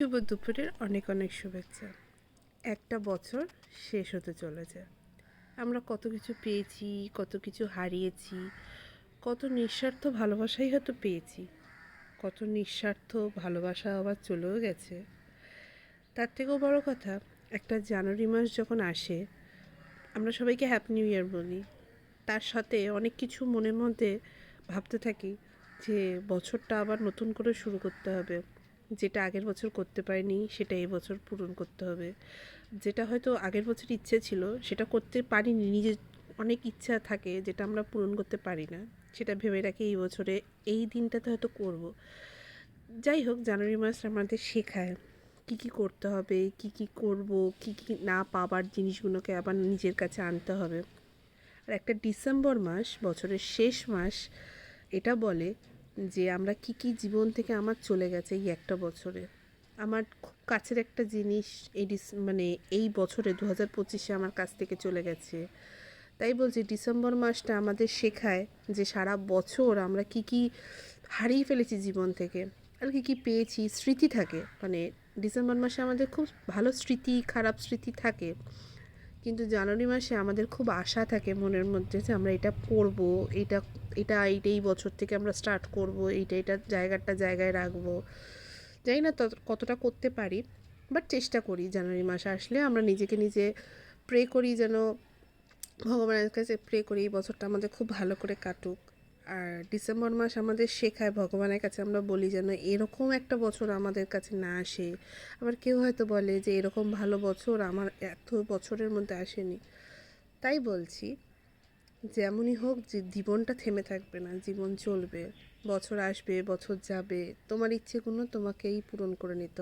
শুভ দুপুরের অনেক অনেক শুভেচ্ছা। একটা বছর শেষ হতে চলেছে। আমরা কত কিছু পেয়েছি, কত কিছু হারিয়েছি, কত নিঃস্বার্থ ভালোবাসাই হয়তো পেয়েছি, কত নিঃস্বার্থ ভালোবাসা আবার চলেও গেছে। তার থেকেও বড় কথা, একটা জানুয়ারি মাস যখন আসে আমরা সবাইকে হ্যাপি নিউ ইয়ার বলি। তার সাথে অনেক কিছু মনের মধ্যে ভাবতে থাকি যে বছরটা আবার নতুন করে শুরু করতে হবে, যেটা আগের বছর করতে পারিনি সেটা এই বছর পূরণ করতে হবে, যেটা হয়তো আগের বছর ইচ্ছে ছিল সেটা করতে পারিনি, নিজের অনেক ইচ্ছা থাকে যেটা আমরা পূরণ করতে পারি না, সেটা ভেবে রাখি এই বছরে এই দিনটাতে হয়তো করব। যাই হোক, জানুয়ারি মাস আমাদের শেখায় কী কী করতে হবে, কী কী করব, কী কী না পাবার জিনিসগুলোকে আবার নিজের কাছে আনতে হবে। আর একটা ডিসেম্বর মাস, বছরের শেষ মাস, এটা বলে যে আমরা কী কী জীবন থেকে আমার চলে গেছে এই একটা বছরে। আমার খুব কাছের একটা জিনিস এই এই বছরে 2025-এ আমার কাছ থেকে চলে গেছে। তাই বলছি, ডিসেম্বর মাসটা আমাদের শেখায় যে সারা বছর আমরা কী কী হারিয়ে ফেলেছি জীবন থেকে, আর কী কী পেয়েছি। স্মৃতি থাকে, ডিসেম্বর মাসে আমাদের খুব ভালো স্মৃতি, খারাপ স্মৃতি থাকে, কিন্তু জানুয়ারি মাসে আমাদের খুব আশা থাকে মনের মধ্যে যে আমরা এটা করব, এটা এটা এই বছর থেকে আমরা স্টার্ট করব, এটা জায়গায় রাখবো। জানি না কতটা করতে পারি, বাট চেষ্টা করি জানুয়ারি মাস আসলে আমরা নিজেকে নিজে প্রে করি, যেন ভগবানের কাছে প্রে করি এই বছরটা আমাদের খুব ভালো করে কাটুক। আর ডিসেম্বর মাস আমাদের শেখায়, ভগবানের কাছে আমরা বলি যেন এরকম একটা বছর আমাদের কাছে না আসে। আবার কেউ হয়তো বলে যে এরকম ভালো বছর আমার এত বছরের মধ্যে আসেনি। তাই বলছি, যেমনই হোক, যে জীবনটা থেমে থাকবে না, জীবন চলবে, বছর আসবে, বছর যাবে, তোমার ইচ্ছেগুলো তোমাকেই পূরণ করে নিতে হবে।